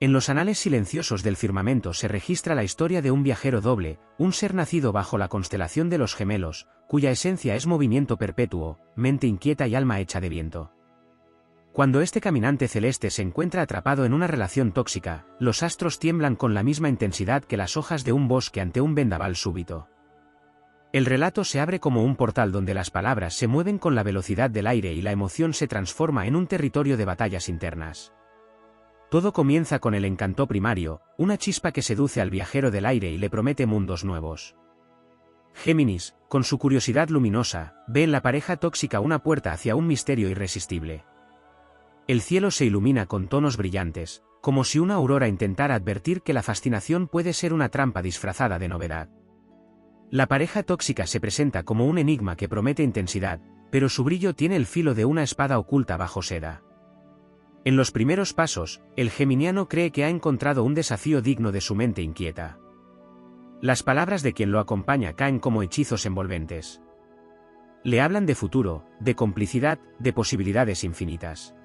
En los anales silenciosos del firmamento se registra la historia de un viajero doble, un ser nacido bajo la constelación de los gemelos, cuya esencia es movimiento perpetuo, mente inquieta y alma hecha de viento. Cuando este caminante celeste se encuentra atrapado en una relación tóxica, los astros tiemblan con la misma intensidad que las hojas de un bosque ante un vendaval súbito. El relato se abre como un portal donde las palabras se mueven con la velocidad del aire y la emoción se transforma en un territorio de batallas internas. Todo comienza con el encanto primario, una chispa que seduce al viajero del aire y le promete mundos nuevos. Géminis, con su curiosidad luminosa, ve en la pareja tóxica una puerta hacia un misterio irresistible. El cielo se ilumina con tonos brillantes, como si una aurora intentara advertir que la fascinación puede ser una trampa disfrazada de novedad. La pareja tóxica se presenta como un enigma que promete intensidad, pero su brillo tiene el filo de una espada oculta bajo seda. En los primeros pasos, el geminiano cree que ha encontrado un desafío digno de su mente inquieta. Las palabras de quien lo acompaña caen como hechizos envolventes. Le hablan de futuro, de complicidad, de posibilidades infinitas.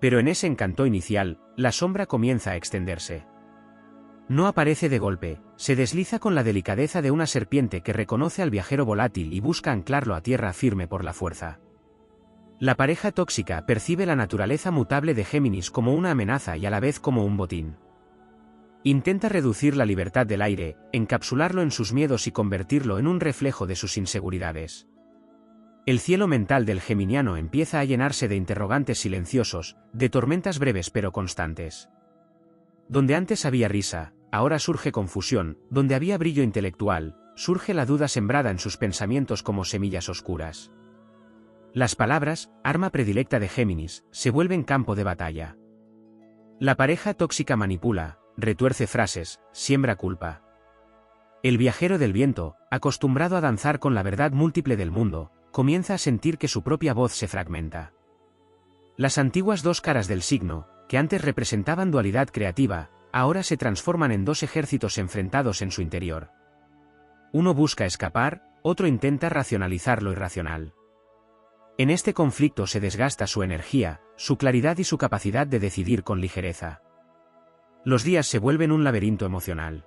Pero en ese encanto inicial, la sombra comienza a extenderse. No aparece de golpe, se desliza con la delicadeza de una serpiente que reconoce al viajero volátil y busca anclarlo a tierra firme por la fuerza. La pareja tóxica percibe la naturaleza mutable de Géminis como una amenaza y a la vez como un botín. Intenta reducir la libertad del aire, encapsularlo en sus miedos y convertirlo en un reflejo de sus inseguridades. El cielo mental del geminiano empieza a llenarse de interrogantes silenciosos, de tormentas breves pero constantes. Donde antes había risa, ahora surge confusión, donde había brillo intelectual, surge la duda sembrada en sus pensamientos como semillas oscuras. Las palabras, arma predilecta de Géminis, se vuelven campo de batalla. La pareja tóxica manipula, retuerce frases, siembra culpa. El viajero del viento, acostumbrado a danzar con la verdad múltiple del mundo, comienza a sentir que su propia voz se fragmenta. Las antiguas dos caras del signo, que antes representaban dualidad creativa, ahora se transforman en dos ejércitos enfrentados en su interior. Uno busca escapar, otro intenta racionalizar lo irracional. En este conflicto se desgasta su energía, su claridad y su capacidad de decidir con ligereza. Los días se vuelven un laberinto emocional.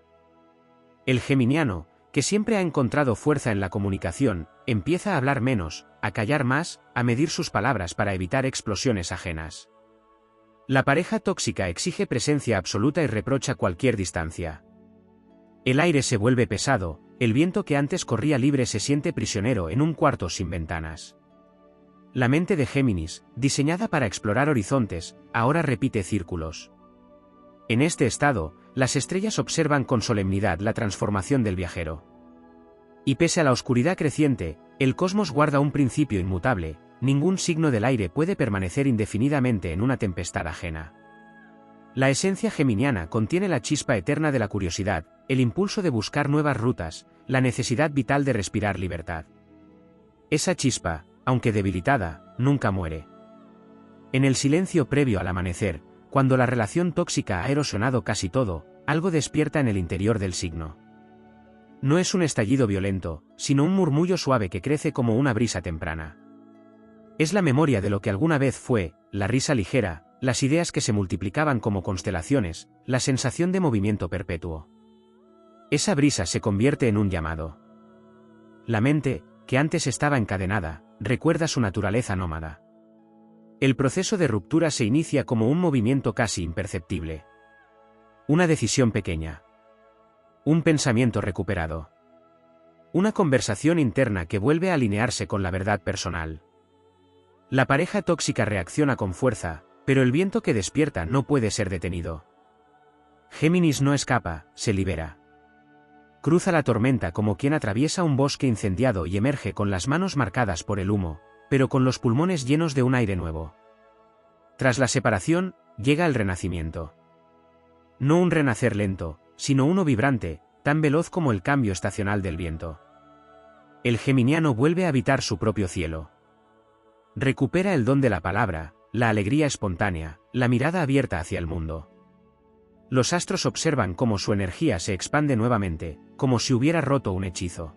El geminiano, que siempre ha encontrado fuerza en la comunicación, empieza a hablar menos, a callar más, a medir sus palabras para evitar explosiones ajenas. La pareja tóxica exige presencia absoluta y reprocha cualquier distancia. El aire se vuelve pesado, el viento que antes corría libre se siente prisionero en un cuarto sin ventanas. La mente de Géminis, diseñada para explorar horizontes, ahora repite círculos. En este estado, las estrellas observan con solemnidad la transformación del viajero. Y pese a la oscuridad creciente, el cosmos guarda un principio inmutable: ningún signo del aire puede permanecer indefinidamente en una tempestad ajena. La esencia geminiana contiene la chispa eterna de la curiosidad, el impulso de buscar nuevas rutas, la necesidad vital de respirar libertad. Esa chispa, aunque debilitada, nunca muere. En el silencio previo al amanecer, cuando la relación tóxica ha erosionado casi todo, algo despierta en el interior del signo. No es un estallido violento, sino un murmullo suave que crece como una brisa temprana. Es la memoria de lo que alguna vez fue, la risa ligera, las ideas que se multiplicaban como constelaciones, la sensación de movimiento perpetuo. Esa brisa se convierte en un llamado. La mente, que antes estaba encadenada, recuerda su naturaleza nómada. El proceso de ruptura se inicia como un movimiento casi imperceptible. Una decisión pequeña. Un pensamiento recuperado. Una conversación interna que vuelve a alinearse con la verdad personal. La pareja tóxica reacciona con fuerza, pero el viento que despierta no puede ser detenido. Géminis no escapa, se libera. Cruza la tormenta como quien atraviesa un bosque incendiado y emerge con las manos marcadas por el humo, pero con los pulmones llenos de un aire nuevo. Tras la separación, llega el renacimiento. No un renacer lento, sino uno vibrante, tan veloz como el cambio estacional del viento. El geminiano vuelve a habitar su propio cielo. Recupera el don de la palabra, la alegría espontánea, la mirada abierta hacia el mundo. Los astros observan cómo su energía se expande nuevamente, como si hubiera roto un hechizo.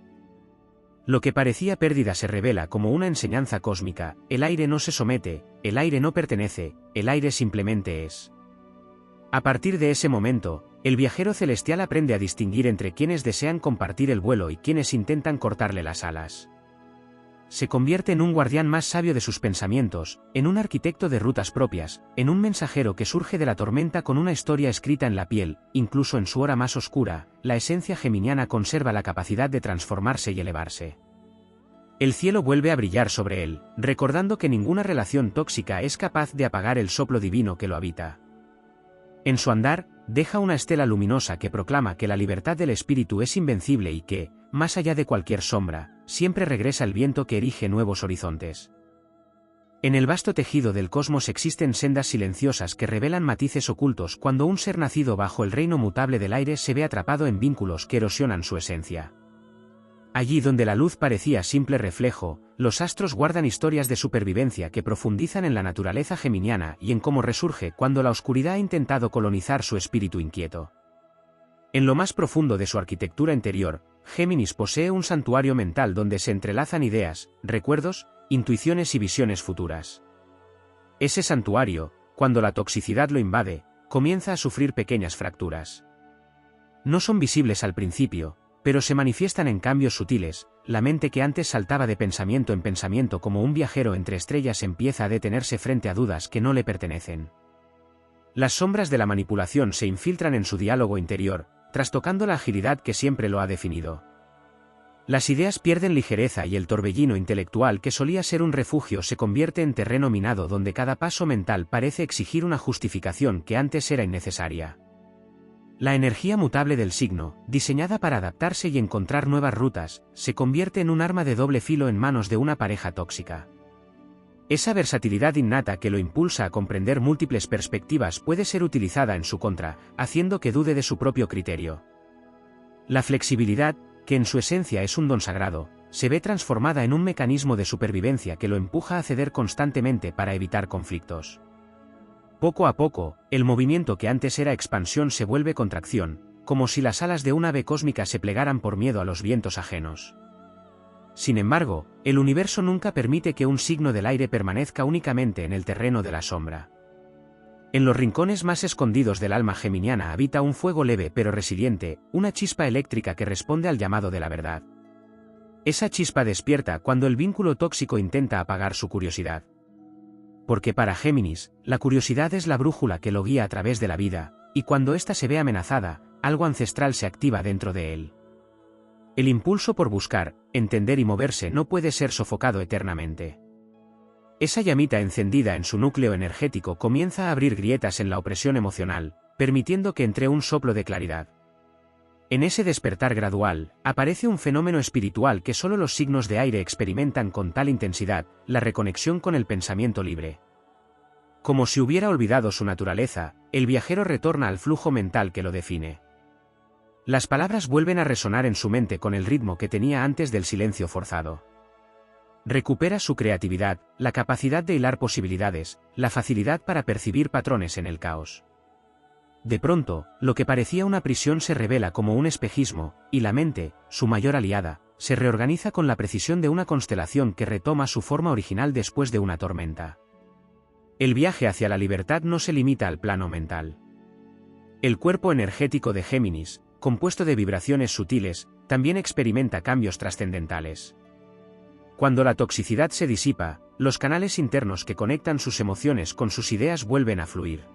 Lo que parecía pérdida se revela como una enseñanza cósmica: el aire no se somete, el aire no pertenece, el aire simplemente es. A partir de ese momento, el viajero celestial aprende a distinguir entre quienes desean compartir el vuelo y quienes intentan cortarle las alas. Se convierte en un guardián más sabio de sus pensamientos, en un arquitecto de rutas propias, en un mensajero que surge de la tormenta con una historia escrita en la piel. Incluso en su hora más oscura, la esencia geminiana conserva la capacidad de transformarse y elevarse. El cielo vuelve a brillar sobre él, recordando que ninguna relación tóxica es capaz de apagar el soplo divino que lo habita. En su andar, deja una estela luminosa que proclama que la libertad del espíritu es invencible y que, más allá de cualquier sombra, siempre regresa el viento que erige nuevos horizontes. En el vasto tejido del cosmos existen sendas silenciosas que revelan matices ocultos cuando un ser nacido bajo el reino mutable del aire se ve atrapado en vínculos que erosionan su esencia. Allí donde la luz parecía simple reflejo, los astros guardan historias de supervivencia que profundizan en la naturaleza geminiana y en cómo resurge cuando la oscuridad ha intentado colonizar su espíritu inquieto. En lo más profundo de su arquitectura interior, Géminis posee un santuario mental donde se entrelazan ideas, recuerdos, intuiciones y visiones futuras. Ese santuario, cuando la toxicidad lo invade, comienza a sufrir pequeñas fracturas. No son visibles al principio, pero se manifiestan en cambios sutiles. La mente que antes saltaba de pensamiento en pensamiento como un viajero entre estrellas empieza a detenerse frente a dudas que no le pertenecen. Las sombras de la manipulación se infiltran en su diálogo interior, trastocando la agilidad que siempre lo ha definido. Las ideas pierden ligereza y el torbellino intelectual que solía ser un refugio se convierte en terreno minado donde cada paso mental parece exigir una justificación que antes era innecesaria. La energía mutable del signo, diseñada para adaptarse y encontrar nuevas rutas, se convierte en un arma de doble filo en manos de una pareja tóxica. Esa versatilidad innata que lo impulsa a comprender múltiples perspectivas puede ser utilizada en su contra, haciendo que dude de su propio criterio. La flexibilidad, que en su esencia es un don sagrado, se ve transformada en un mecanismo de supervivencia que lo empuja a ceder constantemente para evitar conflictos. Poco a poco, el movimiento que antes era expansión se vuelve contracción, como si las alas de un ave cósmica se plegaran por miedo a los vientos ajenos. Sin embargo, el universo nunca permite que un signo del aire permanezca únicamente en el terreno de la sombra. En los rincones más escondidos del alma geminiana habita un fuego leve pero resiliente, una chispa eléctrica que responde al llamado de la verdad. Esa chispa despierta cuando el vínculo tóxico intenta apagar su curiosidad. Porque para Géminis, la curiosidad es la brújula que lo guía a través de la vida, y cuando ésta se ve amenazada, algo ancestral se activa dentro de él. El impulso por buscar, entender y moverse no puede ser sofocado eternamente. Esa llamita encendida en su núcleo energético comienza a abrir grietas en la opresión emocional, permitiendo que entre un soplo de claridad. En ese despertar gradual, aparece un fenómeno espiritual que solo los signos de aire experimentan con tal intensidad, la reconexión con el pensamiento libre. Como si hubiera olvidado su naturaleza, el viajero retorna al flujo mental que lo define. Las palabras vuelven a resonar en su mente con el ritmo que tenía antes del silencio forzado. Recupera su creatividad, la capacidad de hilar posibilidades, la facilidad para percibir patrones en el caos. De pronto, lo que parecía una prisión se revela como un espejismo, y la mente, su mayor aliada, se reorganiza con la precisión de una constelación que retoma su forma original después de una tormenta. El viaje hacia la libertad no se limita al plano mental. El cuerpo energético de Géminis, compuesto de vibraciones sutiles, también experimenta cambios trascendentales. Cuando la toxicidad se disipa, los canales internos que conectan sus emociones con sus ideas vuelven a fluir.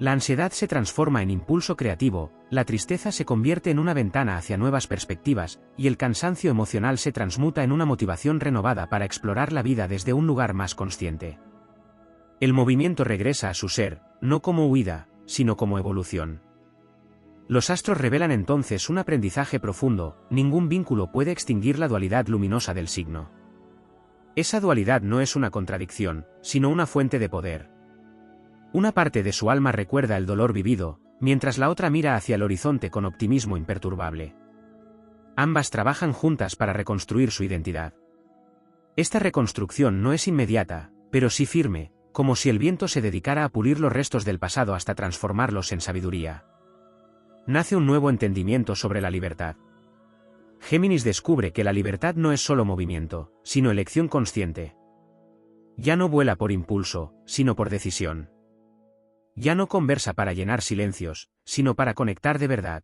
La ansiedad se transforma en impulso creativo, la tristeza se convierte en una ventana hacia nuevas perspectivas, y el cansancio emocional se transmuta en una motivación renovada para explorar la vida desde un lugar más consciente. El movimiento regresa a su ser, no como huida, sino como evolución. Los astros revelan entonces un aprendizaje profundo: ningún vínculo puede extinguir la dualidad luminosa del signo. Esa dualidad no es una contradicción, sino una fuente de poder. Una parte de su alma recuerda el dolor vivido, mientras la otra mira hacia el horizonte con optimismo imperturbable. Ambas trabajan juntas para reconstruir su identidad. Esta reconstrucción no es inmediata, pero sí firme, como si el viento se dedicara a pulir los restos del pasado hasta transformarlos en sabiduría. Nace un nuevo entendimiento sobre la libertad. Géminis descubre que la libertad no es solo movimiento, sino elección consciente. Ya no vuela por impulso, sino por decisión. ya no conversa para llenar silencios, sino para conectar de verdad.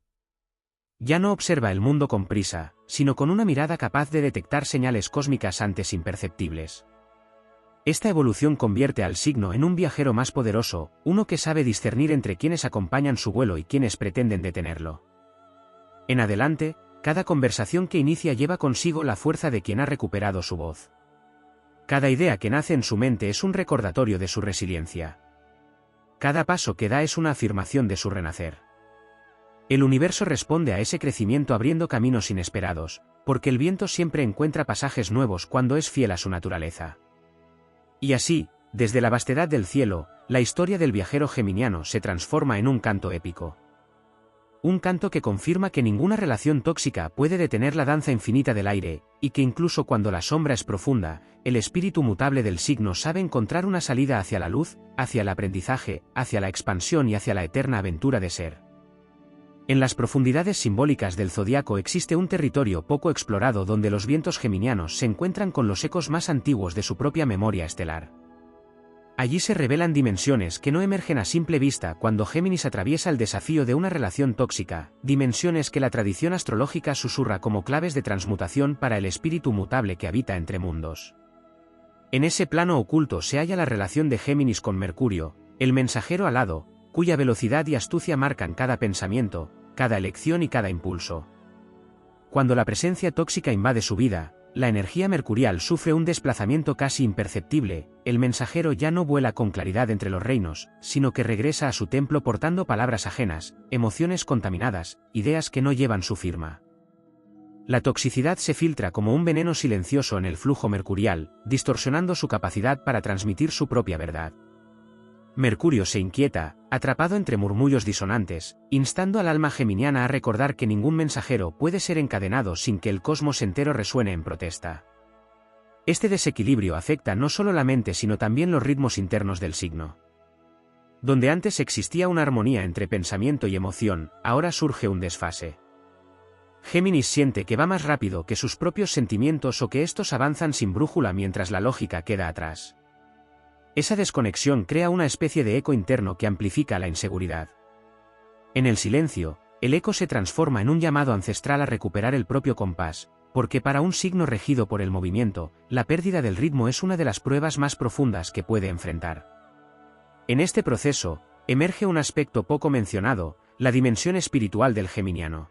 Ya no observa el mundo con prisa, sino con una mirada capaz de detectar señales cósmicas antes imperceptibles. Esta evolución convierte al signo en un viajero más poderoso, uno que sabe discernir entre quienes acompañan su vuelo y quienes pretenden detenerlo. En adelante, cada conversación que inicia lleva consigo la fuerza de quien ha recuperado su voz. Cada idea que nace en su mente es un recordatorio de su resiliencia. Cada paso que da es una afirmación de su renacer. El universo responde a ese crecimiento abriendo caminos inesperados, porque el viento siempre encuentra pasajes nuevos cuando es fiel a su naturaleza. Y así, desde la vastedad del cielo, la historia del viajero geminiano se transforma en un canto épico. Un canto que confirma que ninguna relación tóxica puede detener la danza infinita del aire, y que incluso cuando la sombra es profunda, el espíritu mutable del signo sabe encontrar una salida hacia la luz, hacia el aprendizaje, hacia la expansión y hacia la eterna aventura de ser. En las profundidades simbólicas del zodiaco existe un territorio poco explorado donde los vientos geminianos se encuentran con los ecos más antiguos de su propia memoria estelar. Allí se revelan dimensiones que no emergen a simple vista cuando Géminis atraviesa el desafío de una relación tóxica, dimensiones que la tradición astrológica susurra como claves de transmutación para el espíritu mutable que habita entre mundos. En ese plano oculto se halla la relación de Géminis con Mercurio, el mensajero alado, cuya velocidad y astucia marcan cada pensamiento, cada elección y cada impulso. Cuando la presencia tóxica invade su vida, la energía mercurial sufre un desplazamiento casi imperceptible, el mensajero ya no vuela con claridad entre los reinos, sino que regresa a su templo portando palabras ajenas, emociones contaminadas, ideas que no llevan su firma. La toxicidad se filtra como un veneno silencioso en el flujo mercurial, distorsionando su capacidad para transmitir su propia verdad. Mercurio se inquieta, atrapado entre murmullos disonantes, instando al alma geminiana a recordar que ningún mensajero puede ser encadenado sin que el cosmos entero resuene en protesta. Este desequilibrio afecta no solo la mente sino también los ritmos internos del signo. Donde antes existía una armonía entre pensamiento y emoción, ahora surge un desfase. Géminis siente que va más rápido que sus propios sentimientos o que estos avanzan sin brújula mientras la lógica queda atrás. Esa desconexión crea una especie de eco interno que amplifica la inseguridad. En el silencio, el eco se transforma en un llamado ancestral a recuperar el propio compás, porque para un signo regido por el movimiento, la pérdida del ritmo es una de las pruebas más profundas que puede enfrentar. En este proceso, emerge un aspecto poco mencionado, la dimensión espiritual del geminiano.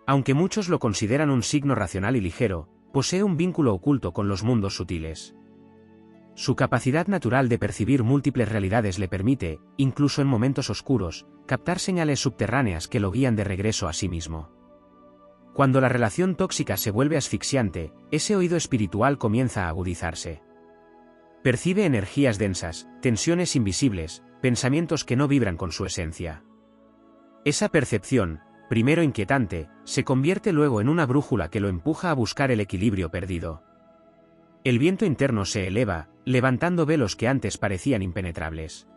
Aunque muchos lo consideran un signo racional y ligero, posee un vínculo oculto con los mundos sutiles. Su capacidad natural de percibir múltiples realidades le permite, incluso en momentos oscuros, captar señales subterráneas que lo guían de regreso a sí mismo. Cuando la relación tóxica se vuelve asfixiante, ese oído espiritual comienza a agudizarse. Percibe energías densas, tensiones invisibles, pensamientos que no vibran con su esencia. Esa percepción, primero inquietante, se convierte luego en una brújula que lo empuja a buscar el equilibrio perdido. El viento interno se eleva, levantando velos que antes parecían impenetrables.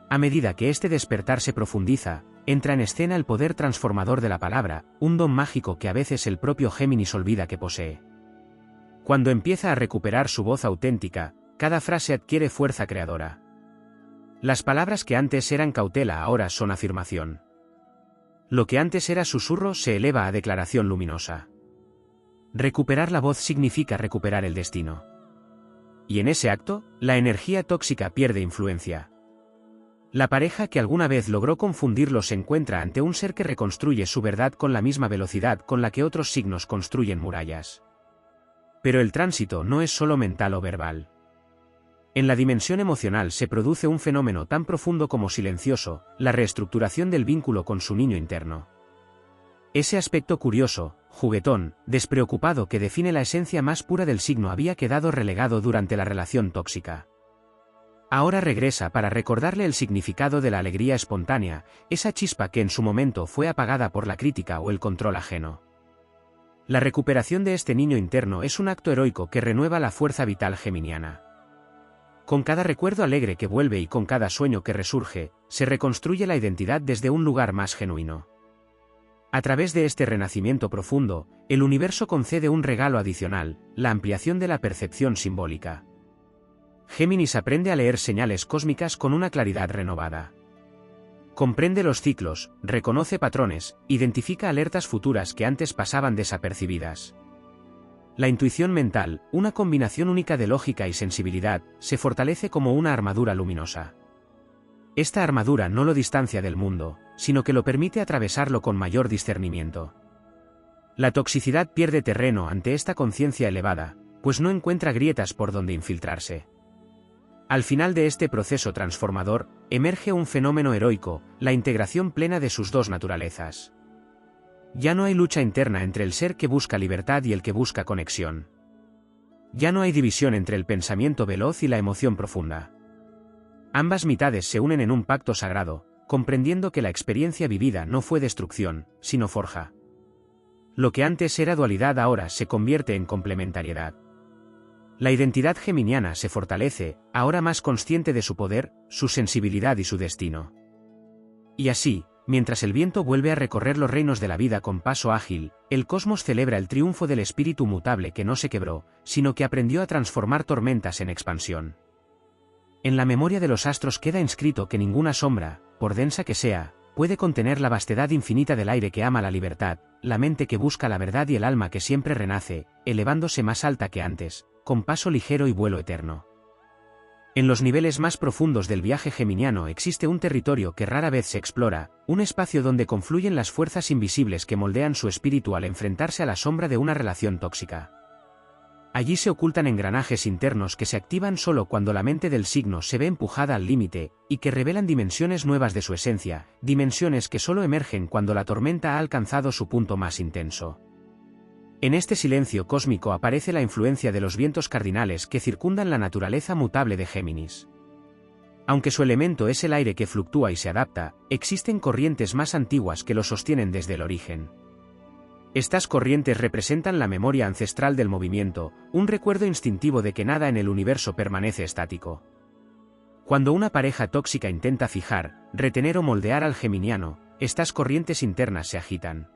A medida que este despertar se profundiza, entra en escena el poder transformador de la palabra, un don mágico que a veces el propio Géminis olvida que posee. Cuando empieza a recuperar su voz auténtica, cada frase adquiere fuerza creadora. Las palabras que antes eran cautela ahora son afirmación. Lo que antes era susurro se eleva a declaración luminosa. Recuperar la voz significa recuperar el destino. Y en ese acto, la energía tóxica pierde influencia. La pareja que alguna vez logró confundirlo se encuentra ante un ser que reconstruye su verdad con la misma velocidad con la que otros signos construyen murallas. Pero el tránsito no es solo mental o verbal. En la dimensión emocional se produce un fenómeno tan profundo como silencioso, la reestructuración del vínculo con su niño interno. Ese aspecto curioso, juguetón, despreocupado que define la esencia más pura del signo había quedado relegado durante la relación tóxica. Ahora regresa para recordarle el significado de la alegría espontánea, esa chispa que en su momento fue apagada por la crítica o el control ajeno. La recuperación de este niño interno es un acto heroico que renueva la fuerza vital geminiana. Con cada recuerdo alegre que vuelve y con cada sueño que resurge, se reconstruye la identidad desde un lugar más genuino. A través de este renacimiento profundo, el universo concede un regalo adicional, la ampliación de la percepción simbólica. Géminis aprende a leer señales cósmicas con una claridad renovada. Comprende los ciclos, reconoce patrones, identifica alertas futuras que antes pasaban desapercibidas. La intuición mental, una combinación única de lógica y sensibilidad, se fortalece como una armadura luminosa. Esta armadura no lo distancia del mundo, sino que lo permite atravesarlo con mayor discernimiento. La toxicidad pierde terreno ante esta conciencia elevada, pues no encuentra grietas por donde infiltrarse. Al final de este proceso transformador, emerge un fenómeno heroico, la integración plena de sus dos naturalezas. Ya no hay lucha interna entre el ser que busca libertad y el que busca conexión. Ya no hay división entre el pensamiento veloz y la emoción profunda. Ambas mitades se unen en un pacto sagrado, comprendiendo que la experiencia vivida no fue destrucción, sino forja. Lo que antes era dualidad ahora se convierte en complementariedad. La identidad geminiana se fortalece, ahora más consciente de su poder, su sensibilidad y su destino. Y así, mientras el viento vuelve a recorrer los reinos de la vida con paso ágil, el cosmos celebra el triunfo del espíritu mutable que no se quebró, sino que aprendió a transformar tormentas en expansión. En la memoria de los astros queda inscrito que ninguna sombra, por densa que sea, puede contener la vastedad infinita del aire que ama la libertad, la mente que busca la verdad y el alma que siempre renace, elevándose más alta que antes, con paso ligero y vuelo eterno. En los niveles más profundos del viaje geminiano existe un territorio que rara vez se explora, un espacio donde confluyen las fuerzas invisibles que moldean su espíritu al enfrentarse a la sombra de una relación tóxica. Allí se ocultan engranajes internos que se activan solo cuando la mente del signo se ve empujada al límite, y que revelan dimensiones nuevas de su esencia, dimensiones que solo emergen cuando la tormenta ha alcanzado su punto más intenso. En este silencio cósmico aparece la influencia de los vientos cardinales que circundan la naturaleza mutable de Géminis. Aunque su elemento es el aire que fluctúa y se adapta, existen corrientes más antiguas que lo sostienen desde el origen. Estas corrientes representan la memoria ancestral del movimiento, un recuerdo instintivo de que nada en el universo permanece estático. Cuando una pareja tóxica intenta fijar, retener o moldear al geminiano, estas corrientes internas se agitan.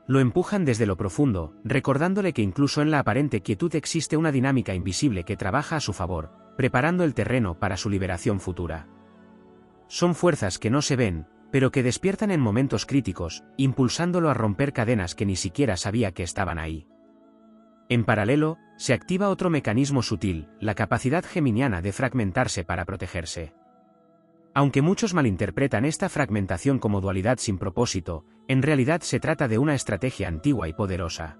Lo empujan desde lo profundo, recordándole que incluso en la aparente quietud existe una dinámica invisible que trabaja a su favor, preparando el terreno para su liberación futura. Son fuerzas que no se ven, pero que despiertan en momentos críticos, impulsándolo a romper cadenas que ni siquiera sabía que estaban ahí. En paralelo, se activa otro mecanismo sutil, la capacidad geminiana de fragmentarse para protegerse. Aunque muchos malinterpretan esta fragmentación como dualidad sin propósito, en realidad se trata de una estrategia antigua y poderosa.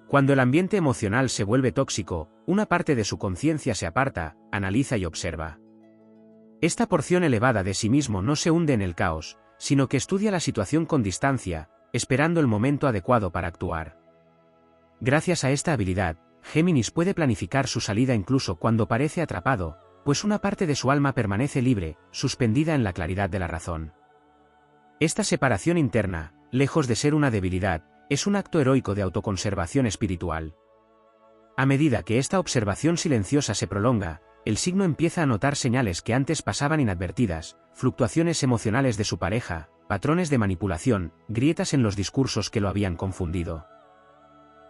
Cuando el ambiente emocional se vuelve tóxico, una parte de su conciencia se aparta, analiza y observa. Esta porción elevada de sí mismo no se hunde en el caos, sino que estudia la situación con distancia, esperando el momento adecuado para actuar. Gracias a esta habilidad, Géminis puede planificar su salida incluso cuando parece atrapado, pues una parte de su alma permanece libre, suspendida en la claridad de la razón. Esta separación interna, lejos de ser una debilidad, es un acto heroico de autoconservación espiritual. A medida que esta observación silenciosa se prolonga, el signo empieza a notar señales que antes pasaban inadvertidas, fluctuaciones emocionales de su pareja, patrones de manipulación, grietas en los discursos que lo habían confundido.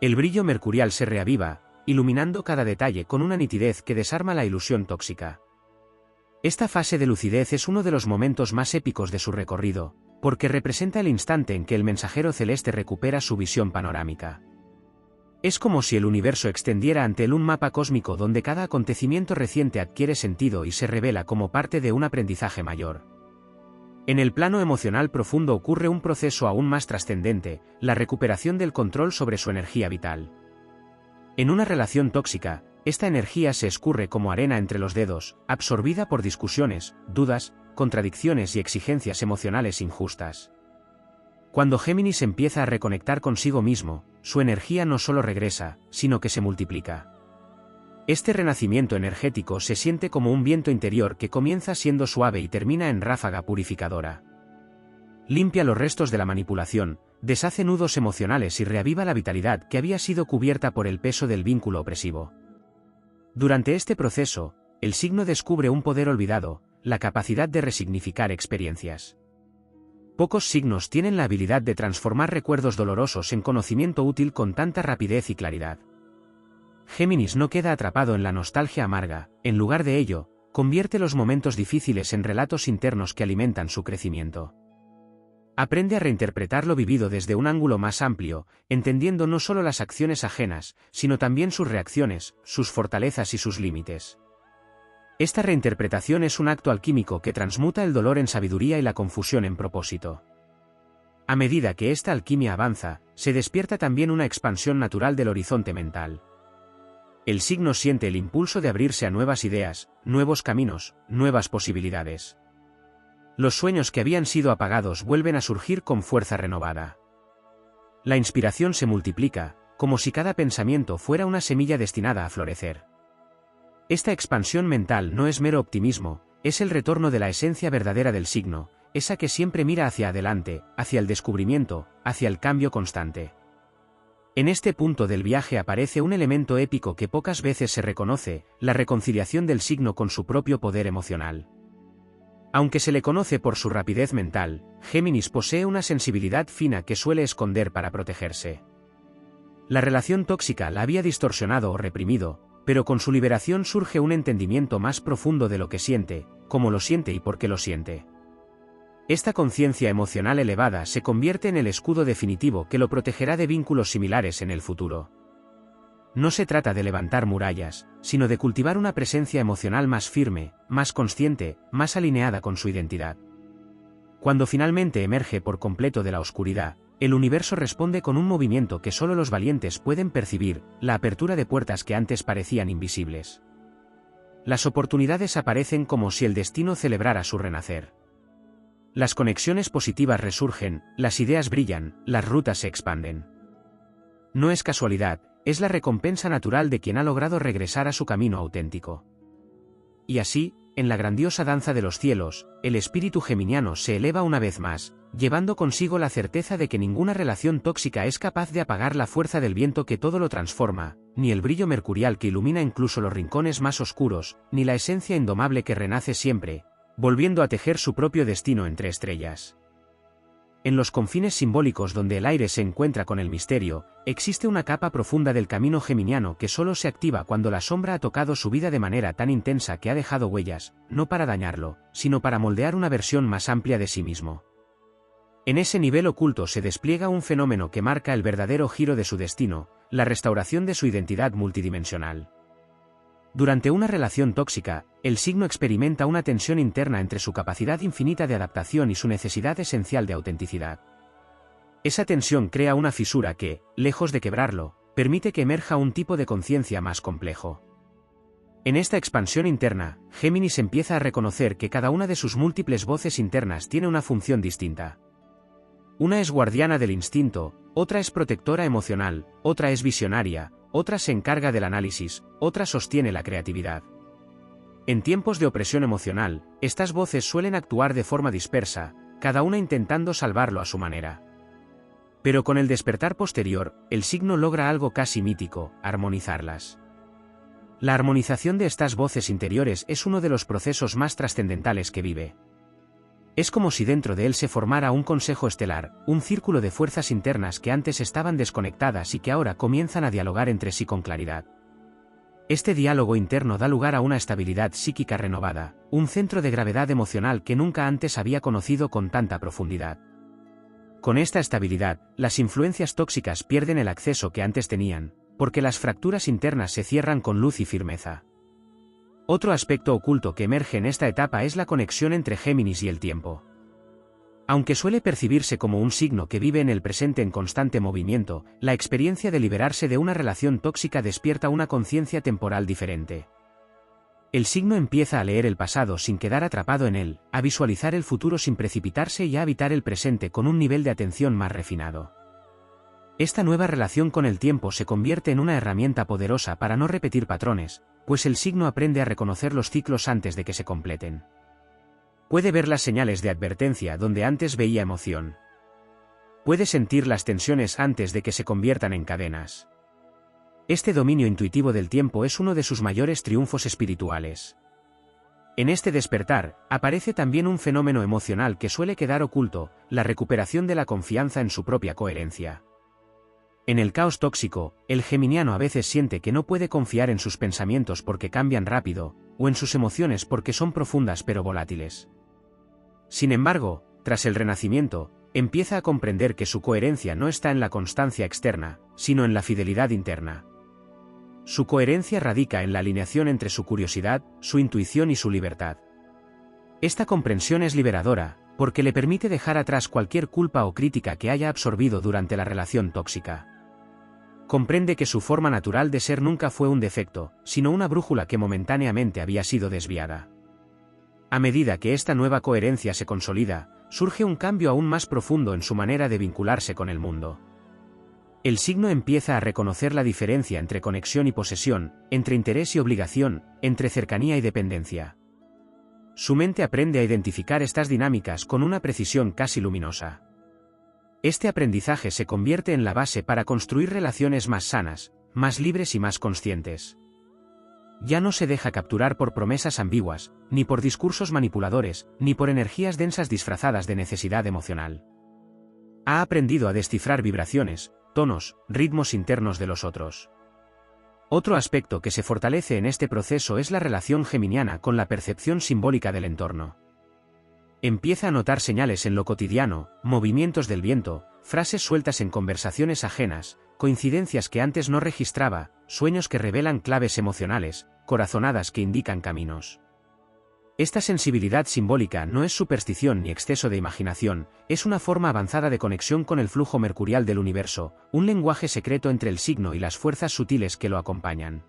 El brillo mercurial se reaviva, iluminando cada detalle con una nitidez que desarma la ilusión tóxica. Esta fase de lucidez es uno de los momentos más épicos de su recorrido, porque representa el instante en que el mensajero celeste recupera su visión panorámica. Es como si el universo extendiera ante él un mapa cósmico donde cada acontecimiento reciente adquiere sentido y se revela como parte de un aprendizaje mayor. En el plano emocional profundo ocurre un proceso aún más trascendente, la recuperación del control sobre su energía vital. En una relación tóxica, esta energía se escurre como arena entre los dedos, absorbida por discusiones, dudas, contradicciones y exigencias emocionales injustas. Cuando Géminis empieza a reconectar consigo mismo, su energía no solo regresa, sino que se multiplica. Este renacimiento energético se siente como un viento interior que comienza siendo suave y termina en ráfaga purificadora. Limpia los restos de la manipulación, deshace nudos emocionales y reaviva la vitalidad que había sido cubierta por el peso del vínculo opresivo. Durante este proceso, el signo descubre un poder olvidado, la capacidad de resignificar experiencias. Pocos signos tienen la habilidad de transformar recuerdos dolorosos en conocimiento útil con tanta rapidez y claridad. Géminis no queda atrapado en la nostalgia amarga, en lugar de ello, convierte los momentos difíciles en relatos internos que alimentan su crecimiento. Aprende a reinterpretar lo vivido desde un ángulo más amplio, entendiendo no solo las acciones ajenas, sino también sus reacciones, sus fortalezas y sus límites. Esta reinterpretación es un acto alquímico que transmuta el dolor en sabiduría y la confusión en propósito. A medida que esta alquimia avanza, se despierta también una expansión natural del horizonte mental. El signo siente el impulso de abrirse a nuevas ideas, nuevos caminos, nuevas posibilidades. Los sueños que habían sido apagados vuelven a surgir con fuerza renovada. La inspiración se multiplica, como si cada pensamiento fuera una semilla destinada a florecer. Esta expansión mental no es mero optimismo, es el retorno de la esencia verdadera del signo, esa que siempre mira hacia adelante, hacia el descubrimiento, hacia el cambio constante. En este punto del viaje aparece un elemento épico que pocas veces se reconoce, la reconciliación del signo con su propio poder emocional. Aunque se le conoce por su rapidez mental, Géminis posee una sensibilidad fina que suele esconder para protegerse. La relación tóxica la había distorsionado o reprimido, pero con su liberación surge un entendimiento más profundo de lo que siente, cómo lo siente y por qué lo siente. Esta conciencia emocional elevada se convierte en el escudo definitivo que lo protegerá de vínculos similares en el futuro. No se trata de levantar murallas, sino de cultivar una presencia emocional más firme, más consciente, más alineada con su identidad. Cuando finalmente emerge por completo de la oscuridad, el universo responde con un movimiento que solo los valientes pueden percibir, la apertura de puertas que antes parecían invisibles. Las oportunidades aparecen como si el destino celebrara su renacer. Las conexiones positivas resurgen, las ideas brillan, las rutas se expanden. No es casualidad, es la recompensa natural de quien ha logrado regresar a su camino auténtico. Y así, en la grandiosa danza de los cielos, el espíritu geminiano se eleva una vez más, llevando consigo la certeza de que ninguna relación tóxica es capaz de apagar la fuerza del viento que todo lo transforma, ni el brillo mercurial que ilumina incluso los rincones más oscuros, ni la esencia indomable que renace siempre, volviendo a tejer su propio destino entre estrellas. En los confines simbólicos donde el aire se encuentra con el misterio, existe una capa profunda del camino geminiano que solo se activa cuando la sombra ha tocado su vida de manera tan intensa que ha dejado huellas, no para dañarlo, sino para moldear una versión más amplia de sí mismo. En ese nivel oculto se despliega un fenómeno que marca el verdadero giro de su destino, la restauración de su identidad multidimensional. Durante una relación tóxica, el signo experimenta una tensión interna entre su capacidad infinita de adaptación y su necesidad esencial de autenticidad. Esa tensión crea una fisura que, lejos de quebrarlo, permite que emerja un tipo de conciencia más complejo. En esta expansión interna, Géminis empieza a reconocer que cada una de sus múltiples voces internas tiene una función distinta. Una es guardiana del instinto, otra es protectora emocional, otra es visionaria, otra se encarga del análisis, otra sostiene la creatividad. En tiempos de opresión emocional, estas voces suelen actuar de forma dispersa, cada una intentando salvarlo a su manera. Pero con el despertar posterior, el signo logra algo casi mítico, armonizarlas. La armonización de estas voces interiores es uno de los procesos más trascendentales que vive. Es como si dentro de él se formara un consejo estelar, un círculo de fuerzas internas que antes estaban desconectadas y que ahora comienzan a dialogar entre sí con claridad. Este diálogo interno da lugar a una estabilidad psíquica renovada, un centro de gravedad emocional que nunca antes había conocido con tanta profundidad. Con esta estabilidad, las influencias tóxicas pierden el acceso que antes tenían, porque las fracturas internas se cierran con luz y firmeza. Otro aspecto oculto que emerge en esta etapa es la conexión entre Géminis y el tiempo. Aunque suele percibirse como un signo que vive en el presente en constante movimiento, la experiencia de liberarse de una relación tóxica despierta una conciencia temporal diferente. El signo empieza a leer el pasado sin quedar atrapado en él, a visualizar el futuro sin precipitarse y a habitar el presente con un nivel de atención más refinado. Esta nueva relación con el tiempo se convierte en una herramienta poderosa para no repetir patrones, pues el signo aprende a reconocer los ciclos antes de que se completen. Puede ver las señales de advertencia donde antes veía emoción. Puede sentir las tensiones antes de que se conviertan en cadenas. Este dominio intuitivo del tiempo es uno de sus mayores triunfos espirituales. En este despertar, aparece también un fenómeno emocional que suele quedar oculto, la recuperación de la confianza en su propia coherencia. En el caos tóxico, el geminiano a veces siente que no puede confiar en sus pensamientos porque cambian rápido, o en sus emociones porque son profundas pero volátiles. Sin embargo, tras el renacimiento, empieza a comprender que su coherencia no está en la constancia externa, sino en la fidelidad interna. Su coherencia radica en la alineación entre su curiosidad, su intuición y su libertad. Esta comprensión es liberadora, porque le permite dejar atrás cualquier culpa o crítica que haya absorbido durante la relación tóxica. Comprende que su forma natural de ser nunca fue un defecto, sino una brújula que momentáneamente había sido desviada. A medida que esta nueva coherencia se consolida, surge un cambio aún más profundo en su manera de vincularse con el mundo. El signo empieza a reconocer la diferencia entre conexión y posesión, entre interés y obligación, entre cercanía y dependencia. Su mente aprende a identificar estas dinámicas con una precisión casi luminosa. Este aprendizaje se convierte en la base para construir relaciones más sanas, más libres y más conscientes. Ya no se deja capturar por promesas ambiguas, ni por discursos manipuladores, ni por energías densas disfrazadas de necesidad emocional. Ha aprendido a descifrar vibraciones, tonos, ritmos internos de los otros. Otro aspecto que se fortalece en este proceso es la relación geminiana con la percepción simbólica del entorno. Empieza a notar señales en lo cotidiano, movimientos del viento, frases sueltas en conversaciones ajenas, coincidencias que antes no registraba, sueños que revelan claves emocionales, corazonadas que indican caminos. Esta sensibilidad simbólica no es superstición ni exceso de imaginación, es una forma avanzada de conexión con el flujo mercurial del universo, un lenguaje secreto entre el signo y las fuerzas sutiles que lo acompañan.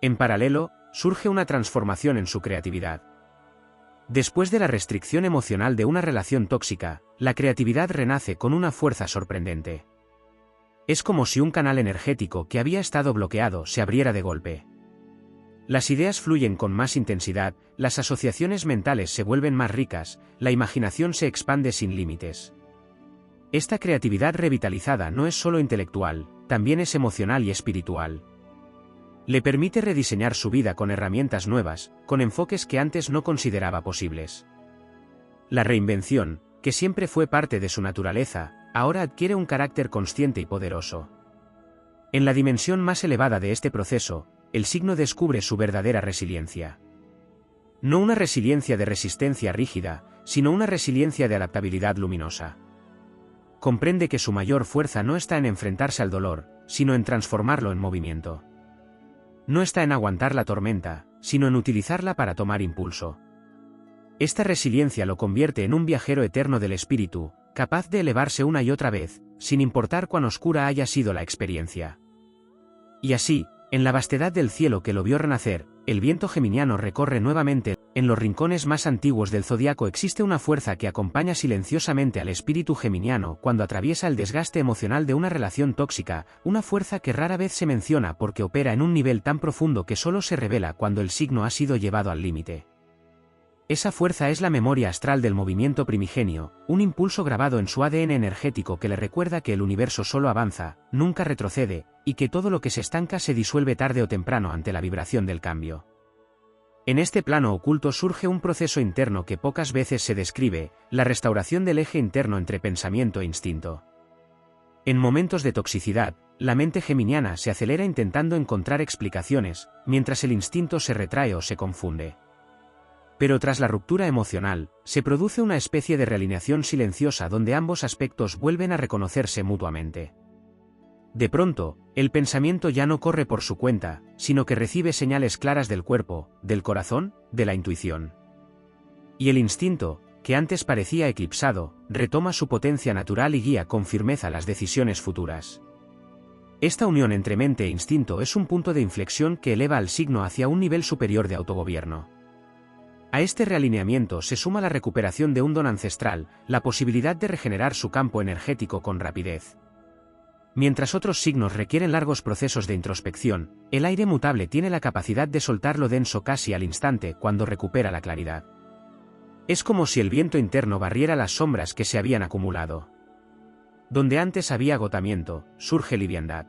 En paralelo, surge una transformación en su creatividad. Después de la restricción emocional de una relación tóxica, la creatividad renace con una fuerza sorprendente. Es como si un canal energético que había estado bloqueado se abriera de golpe. Las ideas fluyen con más intensidad, las asociaciones mentales se vuelven más ricas, la imaginación se expande sin límites. Esta creatividad revitalizada no es solo intelectual, también es emocional y espiritual. Le permite rediseñar su vida con herramientas nuevas, con enfoques que antes no consideraba posibles. La reinvención, que siempre fue parte de su naturaleza, ahora adquiere un carácter consciente y poderoso. En la dimensión más elevada de este proceso, el signo descubre su verdadera resiliencia. No una resiliencia de resistencia rígida, sino una resiliencia de adaptabilidad luminosa. Comprende que su mayor fuerza no está en enfrentarse al dolor, sino en transformarlo en movimiento. No está en aguantar la tormenta, sino en utilizarla para tomar impulso. Esta resiliencia lo convierte en un viajero eterno del espíritu, capaz de elevarse una y otra vez, sin importar cuán oscura haya sido la experiencia. Y así, en la vastedad del cielo que lo vio renacer, el viento geminiano recorre nuevamente. En los rincones más antiguos del zodiaco existe una fuerza que acompaña silenciosamente al espíritu geminiano cuando atraviesa el desgaste emocional de una relación tóxica, una fuerza que rara vez se menciona porque opera en un nivel tan profundo que solo se revela cuando el signo ha sido llevado al límite. Esa fuerza es la memoria astral del movimiento primigenio, un impulso grabado en su ADN energético que le recuerda que el universo solo avanza, nunca retrocede, y que todo lo que se estanca se disuelve tarde o temprano ante la vibración del cambio. En este plano oculto surge un proceso interno que pocas veces se describe, la restauración del eje interno entre pensamiento e instinto. En momentos de toxicidad, la mente geminiana se acelera intentando encontrar explicaciones, mientras el instinto se retrae o se confunde. Pero tras la ruptura emocional, se produce una especie de realineación silenciosa donde ambos aspectos vuelven a reconocerse mutuamente. De pronto, el pensamiento ya no corre por su cuenta, sino que recibe señales claras del cuerpo, del corazón, de la intuición. Y el instinto, que antes parecía eclipsado, retoma su potencia natural y guía con firmeza las decisiones futuras. Esta unión entre mente e instinto es un punto de inflexión que eleva al signo hacia un nivel superior de autogobierno. A este realineamiento se suma la recuperación de un don ancestral, la posibilidad de regenerar su campo energético con rapidez. Mientras otros signos requieren largos procesos de introspección, el aire mutable tiene la capacidad de soltar lo denso casi al instante cuando recupera la claridad. Es como si el viento interno barriera las sombras que se habían acumulado. Donde antes había agotamiento, surge liviandad.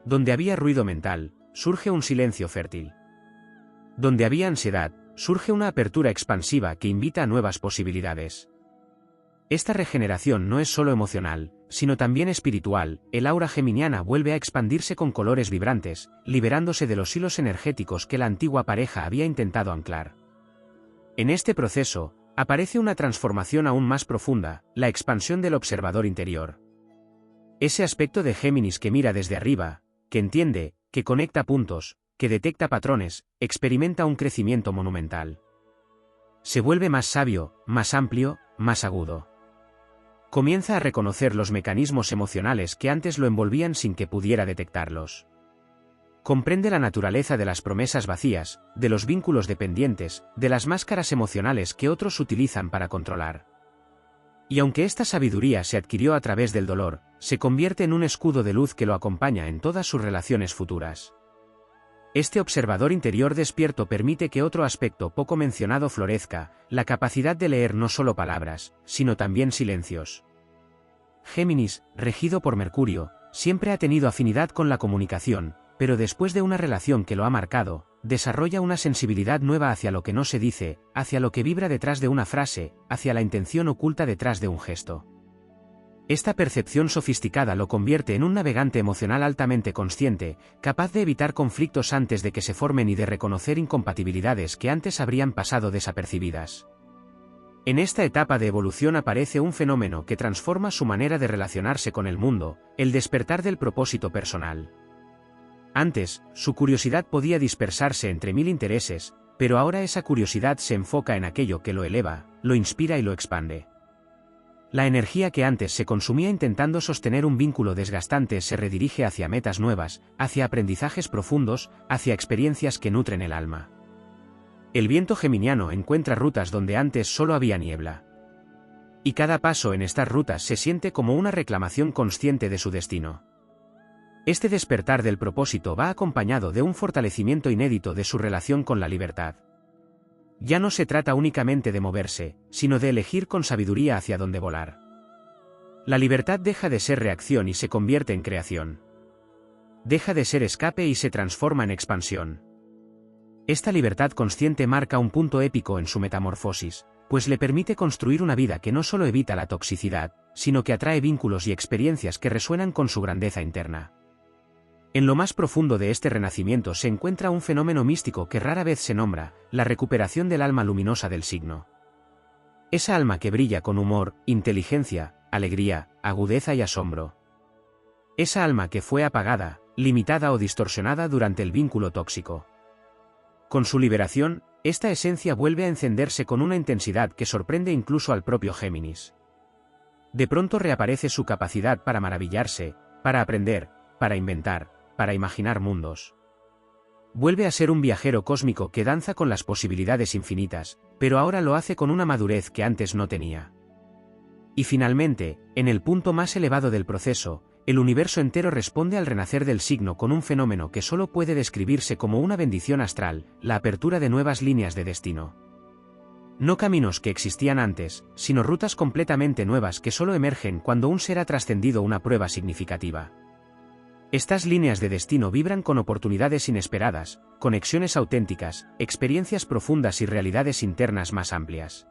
Donde había ruido mental, surge un silencio fértil. Donde había ansiedad, surge una apertura expansiva que invita a nuevas posibilidades. Esta regeneración no es solo emocional, sino también espiritual. El aura geminiana vuelve a expandirse con colores vibrantes, liberándose de los hilos energéticos que la antigua pareja había intentado anclar. En este proceso, aparece una transformación aún más profunda, la expansión del observador interior. Ese aspecto de Géminis que mira desde arriba, que entiende, que conecta puntos, que detecta patrones, experimenta un crecimiento monumental. Se vuelve más sabio, más amplio, más agudo. Comienza a reconocer los mecanismos emocionales que antes lo envolvían sin que pudiera detectarlos. Comprende la naturaleza de las promesas vacías, de los vínculos dependientes, de las máscaras emocionales que otros utilizan para controlar. Y aunque esta sabiduría se adquirió a través del dolor, se convierte en un escudo de luz que lo acompaña en todas sus relaciones futuras. Este observador interior despierto permite que otro aspecto poco mencionado florezca, la capacidad de leer no solo palabras, sino también silencios. Géminis, regido por Mercurio, siempre ha tenido afinidad con la comunicación, pero después de una relación que lo ha marcado, desarrolla una sensibilidad nueva hacia lo que no se dice, hacia lo que vibra detrás de una frase, hacia la intención oculta detrás de un gesto. Esta percepción sofisticada lo convierte en un navegante emocional altamente consciente, capaz de evitar conflictos antes de que se formen y de reconocer incompatibilidades que antes habrían pasado desapercibidas. En esta etapa de evolución aparece un fenómeno que transforma su manera de relacionarse con el mundo, el despertar del propósito personal. Antes, su curiosidad podía dispersarse entre mil intereses, pero ahora esa curiosidad se enfoca en aquello que lo eleva, lo inspira y lo expande. La energía que antes se consumía intentando sostener un vínculo desgastante se redirige hacia metas nuevas, hacia aprendizajes profundos, hacia experiencias que nutren el alma. El viento geminiano encuentra rutas donde antes solo había niebla. Y cada paso en estas rutas se siente como una reclamación consciente de su destino. Este despertar del propósito va acompañado de un fortalecimiento inédito de su relación con la libertad. Ya no se trata únicamente de moverse, sino de elegir con sabiduría hacia dónde volar. La libertad deja de ser reacción y se convierte en creación. Deja de ser escape y se transforma en expansión. Esta libertad consciente marca un punto épico en su metamorfosis, pues le permite construir una vida que no solo evita la toxicidad, sino que atrae vínculos y experiencias que resuenan con su grandeza interna. En lo más profundo de este renacimiento se encuentra un fenómeno místico que rara vez se nombra, la recuperación del alma luminosa del signo. Esa alma que brilla con humor, inteligencia, alegría, agudeza y asombro. Esa alma que fue apagada, limitada o distorsionada durante el vínculo tóxico. Con su liberación, esta esencia vuelve a encenderse con una intensidad que sorprende incluso al propio Géminis. De pronto reaparece su capacidad para maravillarse, para aprender, para inventar, para imaginar mundos. Vuelve a ser un viajero cósmico que danza con las posibilidades infinitas, pero ahora lo hace con una madurez que antes no tenía. Y finalmente, en el punto más elevado del proceso, el universo entero responde al renacer del signo con un fenómeno que solo puede describirse como una bendición astral, la apertura de nuevas líneas de destino. No caminos que existían antes, sino rutas completamente nuevas que solo emergen cuando un ser ha trascendido una prueba significativa. Estas líneas de destino vibran con oportunidades inesperadas, conexiones auténticas, experiencias profundas y realidades internas más amplias.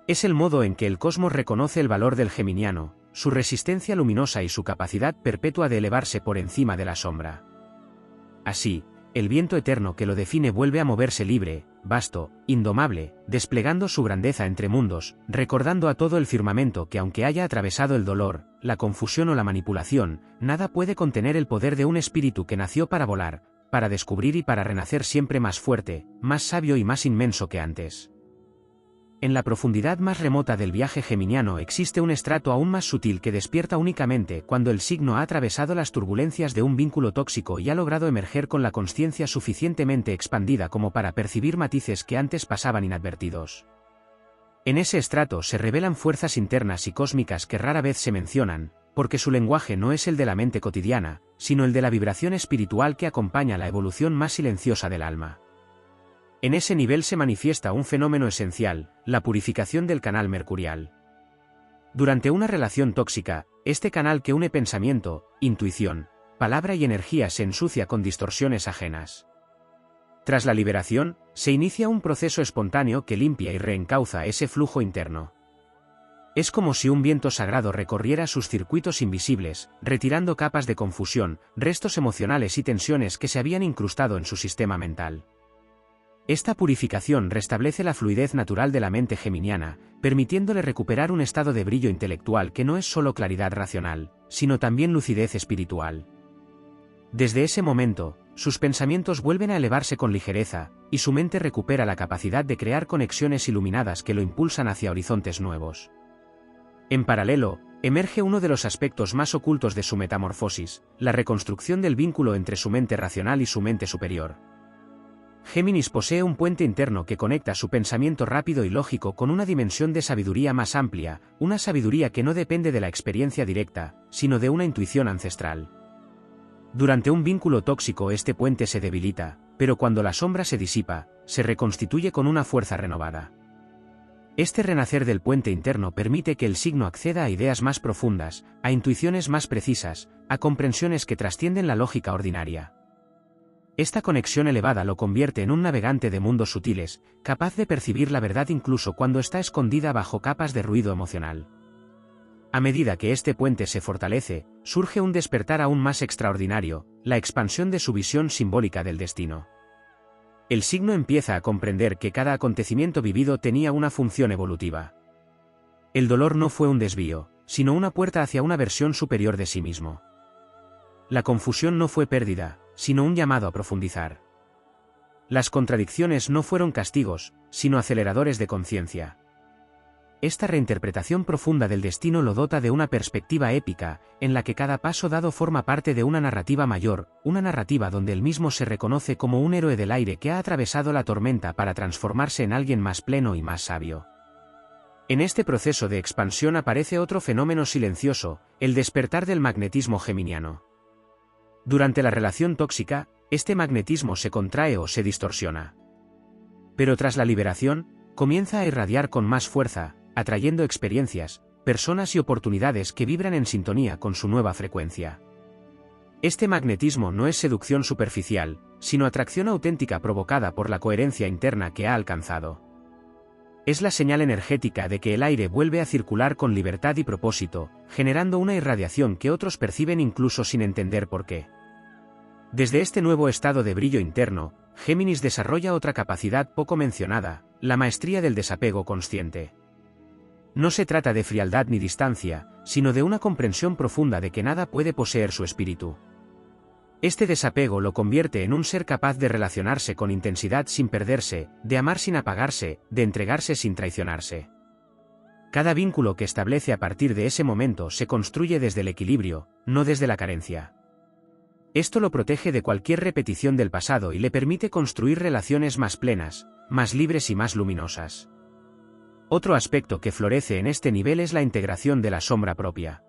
Es el modo en que el cosmos reconoce el valor del geminiano, su resistencia luminosa y su capacidad perpetua de elevarse por encima de la sombra. Así, el viento eterno que lo define vuelve a moverse libre, vasto, indomable, desplegando su grandeza entre mundos, recordando a todo el firmamento que aunque haya atravesado el dolor, la confusión o la manipulación, nada puede contener el poder de un espíritu que nació para volar, para descubrir y para renacer siempre más fuerte, más sabio y más inmenso que antes. En la profundidad más remota del viaje geminiano existe un estrato aún más sutil que despierta únicamente cuando el signo ha atravesado las turbulencias de un vínculo tóxico y ha logrado emerger con la consciencia suficientemente expandida como para percibir matices que antes pasaban inadvertidos. En ese estrato se revelan fuerzas internas y cósmicas que rara vez se mencionan, porque su lenguaje no es el de la mente cotidiana, sino el de la vibración espiritual que acompaña la evolución más silenciosa del alma. En ese nivel se manifiesta un fenómeno esencial, la purificación del canal mercurial. Durante una relación tóxica, este canal que une pensamiento, intuición, palabra y energía se ensucia con distorsiones ajenas. Tras la liberación, se inicia un proceso espontáneo que limpia y reencauza ese flujo interno. Es como si un viento sagrado recorriera sus circuitos invisibles, retirando capas de confusión, restos emocionales y tensiones que se habían incrustado en su sistema mental. Esta purificación restablece la fluidez natural de la mente geminiana, permitiéndole recuperar un estado de brillo intelectual que no es solo claridad racional, sino también lucidez espiritual. Desde ese momento, sus pensamientos vuelven a elevarse con ligereza, y su mente recupera la capacidad de crear conexiones iluminadas que lo impulsan hacia horizontes nuevos. En paralelo, emerge uno de los aspectos más ocultos de su metamorfosis, la reconstrucción del vínculo entre su mente racional y su mente superior. Géminis posee un puente interno que conecta su pensamiento rápido y lógico con una dimensión de sabiduría más amplia, una sabiduría que no depende de la experiencia directa, sino de una intuición ancestral. Durante un vínculo tóxico este puente se debilita, pero cuando la sombra se disipa, se reconstituye con una fuerza renovada. Este renacer del puente interno permite que el signo acceda a ideas más profundas, a intuiciones más precisas, a comprensiones que trascienden la lógica ordinaria. Esta conexión elevada lo convierte en un navegante de mundos sutiles, capaz de percibir la verdad incluso cuando está escondida bajo capas de ruido emocional. A medida que este puente se fortalece, surge un despertar aún más extraordinario, la expansión de su visión simbólica del destino. El signo empieza a comprender que cada acontecimiento vivido tenía una función evolutiva. El dolor no fue un desvío, sino una puerta hacia una versión superior de sí mismo. La confusión no fue pérdida, sino un llamado a profundizar. Las contradicciones no fueron castigos, sino aceleradores de conciencia. Esta reinterpretación profunda del destino lo dota de una perspectiva épica, en la que cada paso dado forma parte de una narrativa mayor, una narrativa donde él mismo se reconoce como un héroe del aire que ha atravesado la tormenta para transformarse en alguien más pleno y más sabio. En este proceso de expansión aparece otro fenómeno silencioso, el despertar del magnetismo geminiano. Durante la relación tóxica, este magnetismo se contrae o se distorsiona. Pero tras la liberación, comienza a irradiar con más fuerza, atrayendo experiencias, personas y oportunidades que vibran en sintonía con su nueva frecuencia. Este magnetismo no es seducción superficial, sino atracción auténtica provocada por la coherencia interna que ha alcanzado. Es la señal energética de que el aire vuelve a circular con libertad y propósito, generando una irradiación que otros perciben incluso sin entender por qué. Desde este nuevo estado de brillo interno, Géminis desarrolla otra capacidad poco mencionada, la maestría del desapego consciente. No se trata de frialdad ni distancia, sino de una comprensión profunda de que nada puede poseer su espíritu. Este desapego lo convierte en un ser capaz de relacionarse con intensidad sin perderse, de amar sin apagarse, de entregarse sin traicionarse. Cada vínculo que establece a partir de ese momento se construye desde el equilibrio, no desde la carencia. Esto lo protege de cualquier repetición del pasado y le permite construir relaciones más plenas, más libres y más luminosas. Otro aspecto que florece en este nivel es la integración de la sombra propia.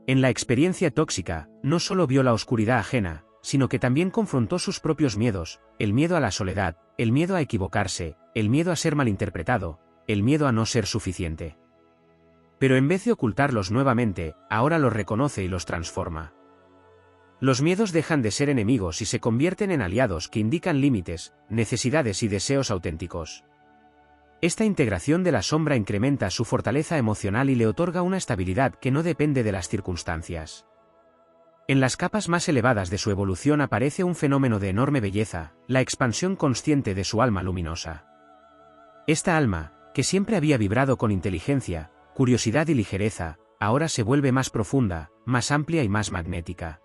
En la experiencia tóxica, no solo vio la oscuridad ajena, sino que también confrontó sus propios miedos, el miedo a la soledad, el miedo a equivocarse, el miedo a ser malinterpretado, el miedo a no ser suficiente. Pero en vez de ocultarlos nuevamente, ahora los reconoce y los transforma. Los miedos dejan de ser enemigos y se convierten en aliados que indican límites, necesidades y deseos auténticos. Esta integración de la sombra incrementa su fortaleza emocional y le otorga una estabilidad que no depende de las circunstancias. En las capas más elevadas de su evolución aparece un fenómeno de enorme belleza, la expansión consciente de su alma luminosa. Esta alma, que siempre había vibrado con inteligencia, curiosidad y ligereza, ahora se vuelve más profunda, más amplia y más magnética.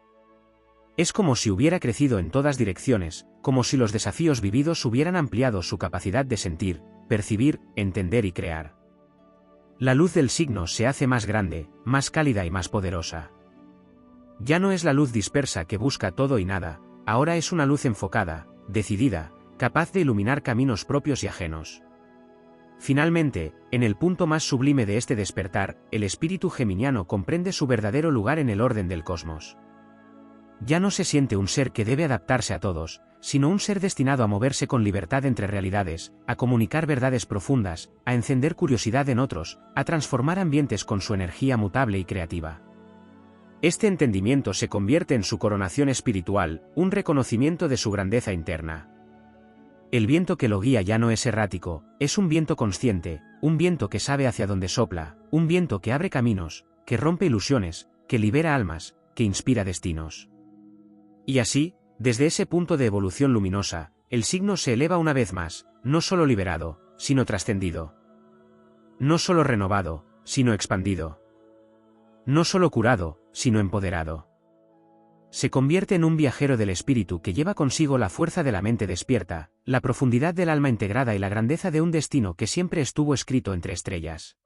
Es como si hubiera crecido en todas direcciones, como si los desafíos vividos hubieran ampliado su capacidad de sentir, percibir, entender y crear. La luz del signo se hace más grande, más cálida y más poderosa. Ya no es la luz dispersa que busca todo y nada, ahora es una luz enfocada, decidida, capaz de iluminar caminos propios y ajenos. Finalmente, en el punto más sublime de este despertar, el espíritu geminiano comprende su verdadero lugar en el orden del cosmos. Ya no se siente un ser que debe adaptarse a todos, sino un ser destinado a moverse con libertad entre realidades, a comunicar verdades profundas, a encender curiosidad en otros, a transformar ambientes con su energía mutable y creativa. Este entendimiento se convierte en su coronación espiritual, un reconocimiento de su grandeza interna. El viento que lo guía ya no es errático, es un viento consciente, un viento que sabe hacia dónde sopla, un viento que abre caminos, que rompe ilusiones, que libera almas, que inspira destinos. Y así, desde ese punto de evolución luminosa, el signo se eleva una vez más, no solo liberado, sino trascendido. No solo renovado, sino expandido. No solo curado, sino empoderado. Se convierte en un viajero del espíritu que lleva consigo la fuerza de la mente despierta, la profundidad del alma integrada y la grandeza de un destino que siempre estuvo escrito entre estrellas.